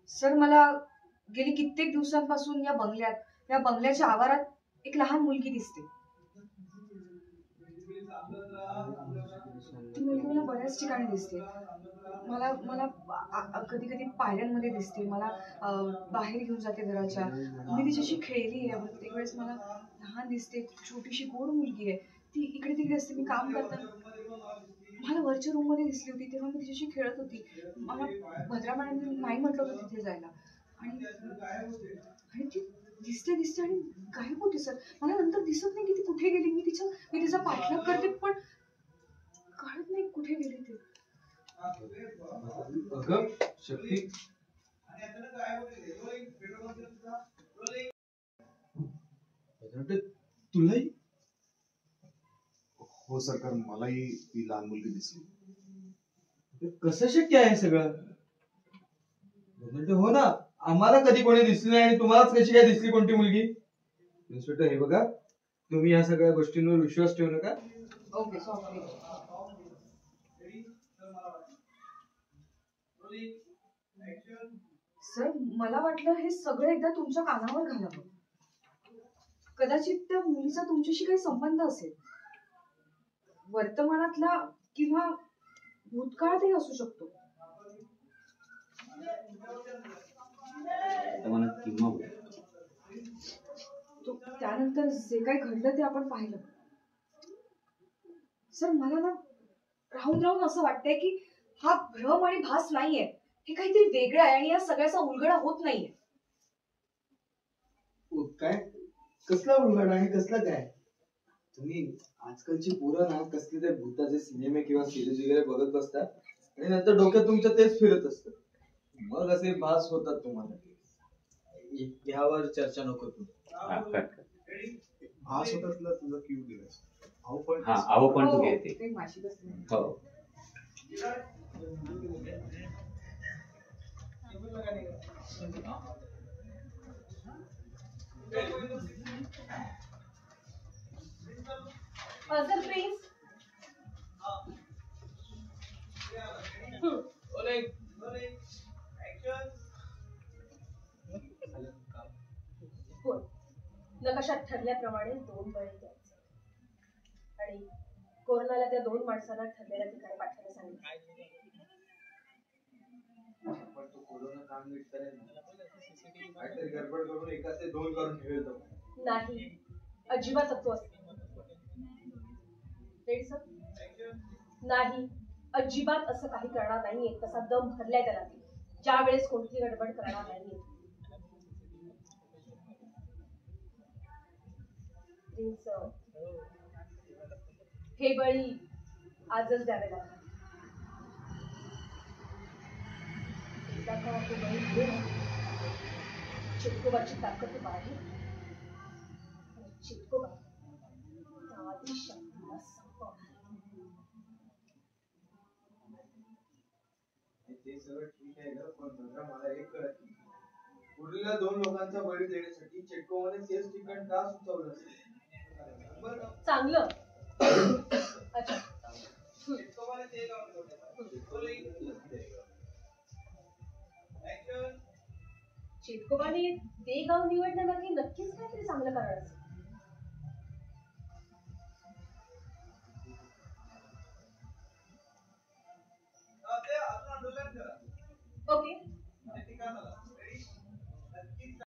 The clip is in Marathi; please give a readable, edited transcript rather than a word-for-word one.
सर मला गेली कित्येक दिवसांपासून या बंगल्याच्या आवारात एक लहान मुलगी दिसते. ती मुलगी मला बऱ्याच ठिकाणी दिसते. मला मला कधी कधी पायऱ्यांमध्ये दिसते, मला बाहेर घेऊन जाते घराच्या. मी तिच्याशी खेळली आहे. प्रत्येक वेळेस मला लहान दिसते, छोटीशी गोड मुलगी आहे. ती इकडे तिकडे असते. मी काम करताना मला वरच्या रूम मध्ये दिसली होती, तेव्हा मी तिच्याशी खेळत होती. मला भद्रा मॅडमने नाही म्हटलं होतं तिथे जायला, आणि ती दिसते दिसते आणि गायब होते. सर मला नंतर दिसत नाही की ती कुठे गेली. मी तिचा पाठलाग करते, पण कळत नाही कुठे गेली ती. शक्ती, तुलाही? हो सरकार, मलाही ती लहान मुलगी दिसली. कसं शक्य आहे सगळं? हो ना, आम्हाला कधी कोणी दिसली नाही आणि तुम्हालाच कशी काय दिसली कोणती मुलगी? इन्स्पेक्टर, हे बघा, तुम्ही या सगळ्या गोष्टींवर विश्वास ठेवू नका. Okay sorry. सर मला वाटलं हे सगळं एकदा तुमच्या कानावर घालावं. कदाचित त्या मुलीचा तुमच्याशी काही संबंध असेल, वर्तमानातला किंवा भूतकाळातही असू शकतो. त्यानंतर जे काही घडलं ते आपण पाहिलं. सर मला ना राहून राहून असं वाटतंय की हा भ्रम आणि भास नाहीये, हे काहीतरी वेगळं आहे आणि या सगळ्याचा उलगडा होत नाहीये. काय? कसला उलगडा आहे? कसला काय? तुम्ही आजकालची पोरं ना कसले ते भूताचे सिनेमे किंवा सिरीज वगैरे बघत बसतात आणि नंतर डोक्यात तुमच्या तेच फिरत असतं, मग असे भास होतात तुम्हाला. यावर चर्चा नको तू. भास होतात ना, तुझा क्यू दिलास. अहो पण तू घेते. हो सर प्लीज. नकाशात ठरल्याप्रमाणे 2 बळी द्यायचे आणि कोरोनाला त्या 2 माणसांना ठरलेल्या ठिकाणी पाठवायला सांगितलं. पण तो कोरोना काम नीट करेल ना? काहीतरी गडबड करून एकाचे 2 करून ठेवेल तो. नाही, अजिबात तो असतो नाही, अजिबात असं काही करणार नाहीये. तसा दम भरलाय त्याला, ज्या वेळेस कोणती गडबड करणार नाहीये. हे बळी आजच द्यावे लागतात. चिटकोबाची ताकद आहे. चिटकोबा आधी शक्तीला ते सगळं ठीक आहे ग, पण मला एक कळत नाही, उरलेल्या 2 लोकांचा बळी देण्यासाठी चिटकोबाने तेच ठिकाण का सुचवलं? चांगलं. अच्छा, चिटकोबाने ते गाव निवडण्यामागे नक्कीच काहीतरी चांगलं कारण असेल.